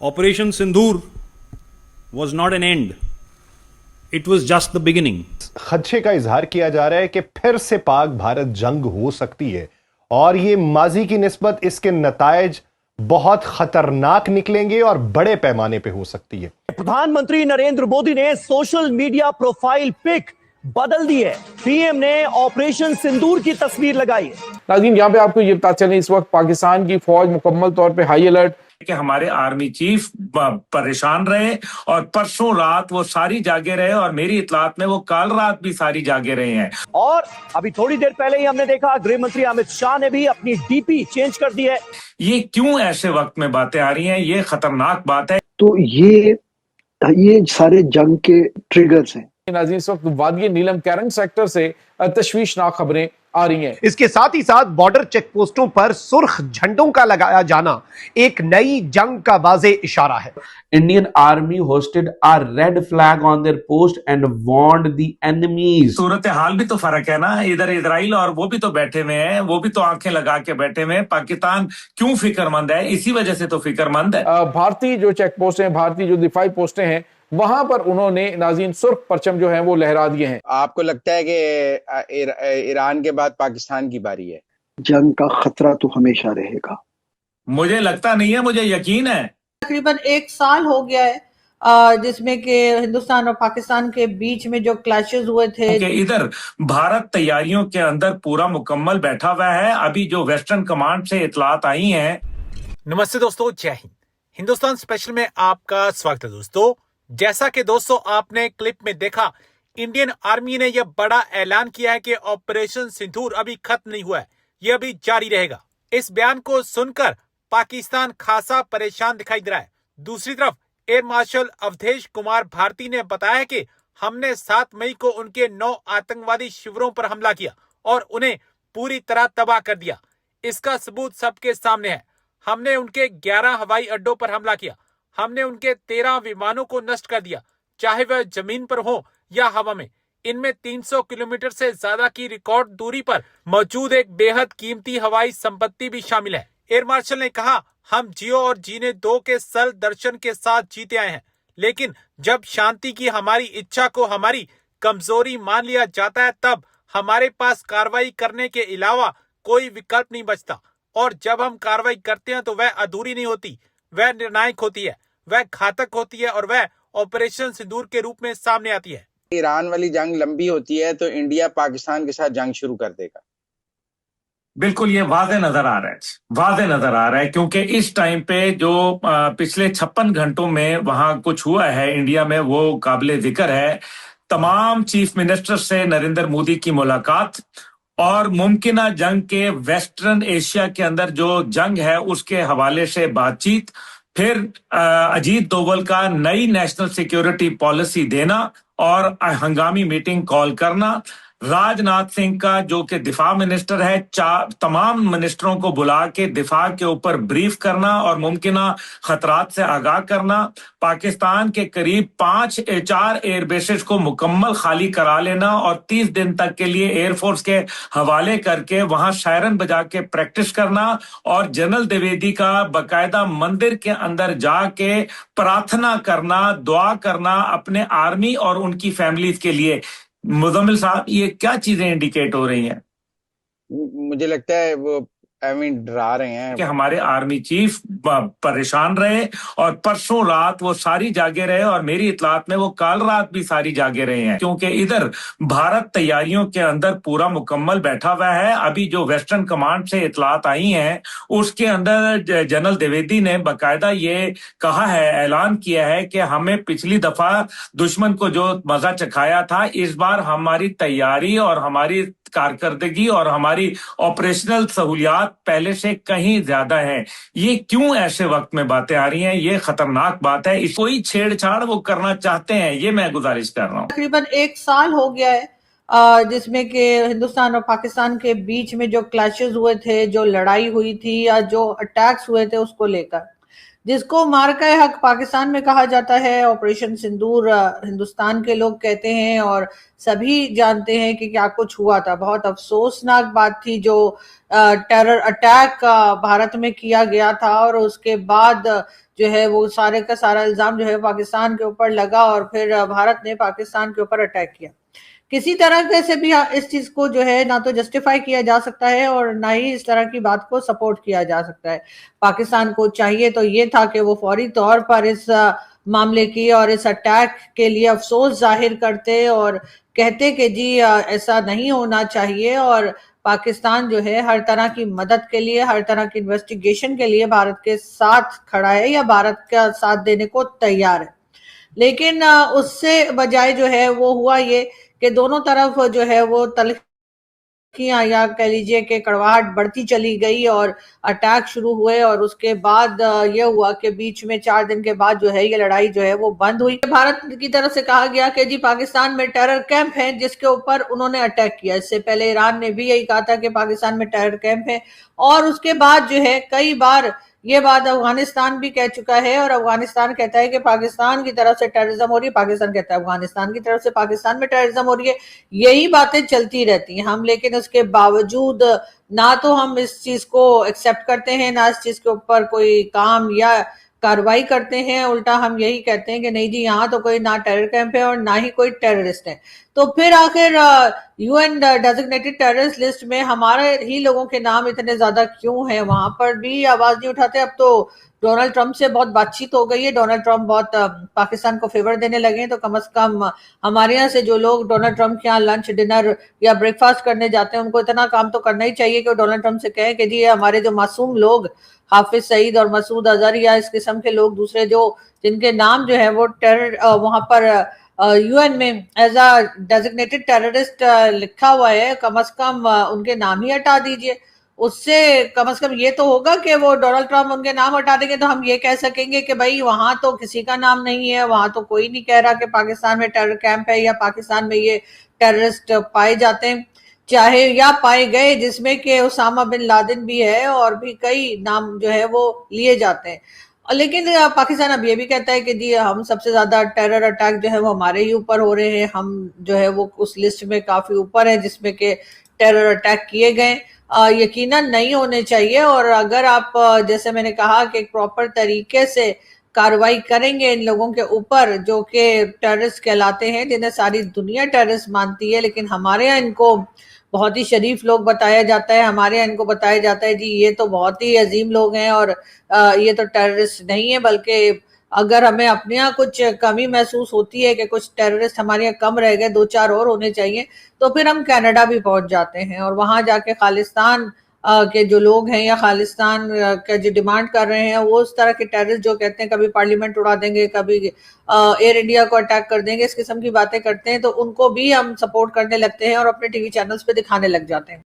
Operation Sindhur was not an end. It was just the beginning. खदशे का इजहार किया जा रहा है कि फिर से पाक भारत जंग हो सकती है और ये माजी की निस्बत इसके नतायज बहुत खतरनाक निकलेंगे और बड़े पैमाने पे हो सकती है। प्रधानमंत्री नरेंद्र मोदी ने सोशल मीडिया प्रोफाइल पिक बदल दी है। पीएम ने ऑपरेशन सिंदूर की तस्वीर लगाई है। नाज़रीन, यहाँ पे आपको ये पता चले इस वक्त पाकिस्तान की फौज मुकम्मल तौर पे हाई अलर्ट कि हमारे आर्मी चीफ परेशान रहे और परसों रात वो सारी जागे रहे और मेरी इतलात में वो कल रात भी सारी जागे रहे हैं। और अभी थोड़ी देर पहले ही हमने देखा गृह मंत्री अमित शाह ने भी अपनी डीपी चेंज कर दी है। ये क्यों ऐसे वक्त में बातें आ रही हैं? ये खतरनाक बात है। तो ये सारे जंग के ट्रिगर्स हैं। नाज़रीन, इस वक्त वादी नीलम कैरन सेक्टर से तशवीशनाक खबरें आ रही हैं। इसके साथ ही साथ बॉर्डर चेक पोस्टों पर सुर्ख झंडों का लगाया जाना एक नई जंग का वाज़े इशारा है। Indian army hosted a red flag on their post and warned the enemies. सूरत हाल भी तो फर्क है ना, इधर इजराइल और वो भी तो बैठे हुए हैं, वो भी तो आंखें लगा के बैठे हुए हैं। पाकिस्तान क्यों फिक्रमंद है? इसी वजह से तो फिक्रमंद है। भारतीय जो चेक पोस्ट हैं, भारतीय जो दिफाई पोस्टें हैं, वहां पर उन्होंने नाज़रीन सुर्ख परचम जो है वो लहरा दिए हैं। आपको लगता है कि ईरान के बाद पाकिस्तान की बारी है? जंग का खतरा तो हमेशा रहेगा। मुझे लगता नहीं है, मुझे यकीन है। तकरीबन 1 साल हो गया है जिसमें कि हिंदुस्तान और पाकिस्तान के बीच में जो क्लैशेस हुए थे। कि इधर भारत तैयारियों के अंदर पूरा मुकम्मल बैठा हुआ है। अभी जो वेस्टर्न कमांड से इतलात आई हैं। नमस्ते दोस्तों, जय हिंद। हिंदुस्तान स्पेशल में आपका स्वागत है दोस्तों। जैसा कि दोस्तों आपने क्लिप में देखा, इंडियन आर्मी ने यह बड़ा ऐलान किया है कि ऑपरेशन सिंदूर अभी खत्म नहीं हुआ है, यह अभी जारी रहेगा। इस बयान को सुनकर पाकिस्तान खासा परेशान दिखाई दे रहा है। दूसरी तरफ एयर मार्शल अवधेश कुमार भारती ने बताया कि हमने 7 मई को उनके 9 आतंकवादी शिविरों पर हमला किया और उन्हें पूरी तरह तबाह कर दिया। इसका सबूत सबके सामने है। हमने उनके 11 हवाई अड्डों पर हमला किया। हमने उनके 13 विमानों को नष्ट कर दिया, चाहे वह जमीन पर हो या हवा में। इनमें 300 किलोमीटर से ज्यादा की रिकॉर्ड दूरी पर मौजूद एक बेहद कीमती हवाई संपत्ति भी शामिल है। एयर मार्शल ने कहा, हम जियो और जीने दो के सरल दर्शन के साथ जीते आए हैं, लेकिन जब शांति की हमारी इच्छा को हमारी कमजोरी मान लिया जाता है, तब हमारे पास कार्रवाई करने के अलावा कोई विकल्प नहीं बचता। और जब हम कार्रवाई करते हैं तो वह अधूरी नहीं होती, वह निर्णायक होती है, वह घातक होती है और वह ऑपरेशन सिंदूर के रूप में सामने आती है। ईरान वाली जंग लंबी होती है तो इंडिया पाकिस्तान के साथ जंग शुरू कर देगा। बिल्कुल, ये वाज़े नजर आ रहा है, वाज़े नजर आ रहा है, क्योंकि इस टाइम पे जो पिछले 56 घंटों में वहां कुछ हुआ है इंडिया में, वो काबिले जिक्र है। तमाम चीफ मिनिस्टर से नरेंद्र मोदी की मुलाकात और मुमकिना जंग के वेस्टर्न एशिया के अंदर जो जंग है उसके हवाले से बातचीत, फिर अजीत डोभाल का नई नेशनल सिक्योरिटी पॉलिसी देना और हंगामी मीटिंग कॉल करना, राजनाथ सिंह का जो कि दिफा मिनिस्टर है, तमाम मिनिस्टरों को बुला के दिफा के ऊपर ब्रीफ करना और मुमकिना खतरात से आगाह करना, पाकिस्तान के करीब 4 एयर बेसेस को मुकम्मल खाली करा लेना और 30 दिन तक के लिए एयरफोर्स के हवाले करके वहां शायरन बजा के प्रैक्टिस करना और जनरल द्विवेदी का बाकायदा मंदिर के अंदर जाके प्रार्थना करना, दुआ करना अपने आर्मी और उनकी फैमिलीज के लिए। मुजम्मिल साहब, ये क्या चीजें इंडिकेट हो रही हैं? मुझे लगता है वो डरा रहे हैं कि हमारे आर्मी चीफ परेशान रहे और परसों रात वो सारी जागे रहे और मेरी इतलात में वो कल रात भी सारी जागे रहे हैं, क्योंकि इधर भारत तैयारियों के अंदर पूरा मुकम्मल बैठा हुआ है। अभी जो वेस्टर्न कमांड से इतलात आई हैं उसके अंदर जनरल द्विवेदी ने बाकायदा ये कहा है, ऐलान किया है कि हमें पिछली दफा दुश्मन को जो मजा चखाया था, इस बार हमारी तैयारी और हमारी कारकर्दगी और हमारी ऑपरेशनल सहूलियात पहले से कहीं ज्यादा है। ये क्यों ऐसे वक्त में बातें आ रही हैं? ये खतरनाक बात है। कोई छेड़छाड़ वो करना चाहते हैं, ये मैं गुजारिश कर रहा हूँ। तकरीबन 1 साल हो गया है जिसमें कि हिंदुस्तान और पाकिस्तान के बीच में जो क्लैशेस हुए थे, जो लड़ाई हुई थी या जो अटैक्स हुए थे उसको लेकर। जिसको मार्का हक पाकिस्तान में कहा जाता है। ऑपरेशन सिंदूर हिंदुस्तान के लोग कहते हैं और सभी जानते हैं कि क्या कुछ हुआ था। बहुत अफसोसनाक बात थी जो टेरर अटैक भारत में किया गया था और उसके बाद जो है वो सारे का सारा इल्जाम जो है पाकिस्तान के ऊपर लगा और फिर भारत ने पाकिस्तान के ऊपर अटैक किया। किसी तरह से भी इस चीज को जो है ना तो जस्टिफाई किया जा सकता है और ना ही इस तरह की बात को सपोर्ट किया जा सकता है। पाकिस्तान को चाहिए तो ये था कि वो फौरी तौर पर इस मामले की और इस अटैक के लिए अफसोस जाहिर करते और कहते कि जी ऐसा नहीं होना चाहिए और पाकिस्तान जो है हर तरह की मदद के लिए, हर तरह की इन्वेस्टिगेशन के लिए भारत के साथ खड़ा है या भारत का साथ देने को तैयार है। लेकिन उससे बजाय जो है वो हुआ ये कि दोनों तरफ जो है वो तल्खियां या कह लीजिए कि कड़वाहट बढ़ती चली गई और अटैक शुरू हुए और उसके बाद ये हुआ कि बीच में 4 दिन के बाद जो है ये लड़ाई जो है वो बंद हुई। भारत की तरफ से कहा गया कि जी पाकिस्तान में टेरर कैंप है जिसके ऊपर उन्होंने अटैक किया। इससे पहले ईरान ने भी यही कहा था कि पाकिस्तान में टेरर कैंप है और उसके बाद जो है कई बार ये बात अफगानिस्तान भी कह चुका है और अफगानिस्तान कहता है कि पाकिस्तान की तरफ से टेररिज्म हो रही है, पाकिस्तान कहता है अफगानिस्तान की तरफ से पाकिस्तान में टेररिज्म हो रही है। यही बातें चलती रहती हैं हम, लेकिन उसके बावजूद ना तो हम इस चीज को एक्सेप्ट करते हैं, ना इस चीज के ऊपर कोई काम या कार्रवाई करते हैं। उल्टा हम यही कहते हैं कि नहीं जी यहाँ तो कोई ना टेरर कैंप है और ना ही कोई टेररिस्ट है। तो फिर आखिर यूएन डेजिग्नेटेड टेररिस्ट लिस्ट में हमारे ही लोगों के नाम इतने ज्यादा क्यों हैं? वहां पर भी आवाज नहीं उठाते। अब तो डोनाल्ड ट्रंप से बहुत बातचीत हो गई है, डोनाल्ड ट्रंप बहुत पाकिस्तान को फेवर देने लगे हैं, तो कम से कम हमारे यहाँ से जो लोग डोनाल्ड ट्रंप के यहाँ लंच डिनर या ब्रेकफास्ट करने जाते हैं उनको इतना काम तो करना ही चाहिए कि वो डोनाल्ड ट्रंप से कहें कि जी हमारे जो मासूम लोग हाफिज सईद और मसूद अजहर या इस किस्म के लोग दूसरे जो जिनके नाम जो है वो टेरर वहां पर यूएन में एज अ डेजिग्नेटेड टेररिस्ट लिखा हुआ है, कम से कम उनके नाम ही हटा दीजिए। उससे कम से कम ये तो होगा कि वो डोनाल्ड ट्रंप उनके नाम हटा देंगे तो हम ये कह सकेंगे कि भाई वहां तो किसी का नाम नहीं है, वहां तो कोई नहीं कह रहा कि पाकिस्तान में टेरर कैंप है या पाकिस्तान में ये टेररिस्ट पाए जाते हैं, चाहे या पाए गए, जिसमें कि उसामा बिन लादेन भी है और भी कई नाम जो है वो लिए जाते हैं। लेकिन पाकिस्तान अब ये भी कहता है कि जी हम सबसे ज्यादा टेरर अटैक जो है वो हमारे ही ऊपर हो रहे हैं, हम जो है वो उस लिस्ट में काफी ऊपर है जिसमें कि टेरर अटैक किए गए। यकीनन नहीं होने चाहिए और अगर आप जैसे मैंने कहा कि एक प्रॉपर तरीके से कार्रवाई करेंगे इन लोगों के ऊपर जो कि टेररिस्ट कहलाते हैं, जिन्हें सारी दुनिया टेररिस्ट मानती है, लेकिन हमारे यहाँ इनको बहुत ही शरीफ लोग बताया जाता है, हमारे यहाँ इनको बताया जाता है जी ये तो बहुत ही अजीम लोग हैं और ये तो टेररिस्ट नहीं है। बल्कि अगर हमें अपने यहाँ कुछ कमी महसूस होती है कि कुछ टेररिस्ट हमारे यहाँ कम रह गए, 2-4 और होने चाहिए, तो फिर हम कनाडा भी पहुंच जाते हैं और वहां जाके खालिस्तान के जो लोग हैं या खालिस्तान का जो डिमांड कर रहे हैं वो उस तरह के टेररिस्ट जो कहते हैं कभी पार्लियामेंट उड़ा देंगे, कभी एयर इंडिया को अटैक कर देंगे, इस किस्म की बातें करते हैं, तो उनको भी हम सपोर्ट करने लगते हैं और अपने टीवी चैनल्स पे दिखाने लग जाते हैं।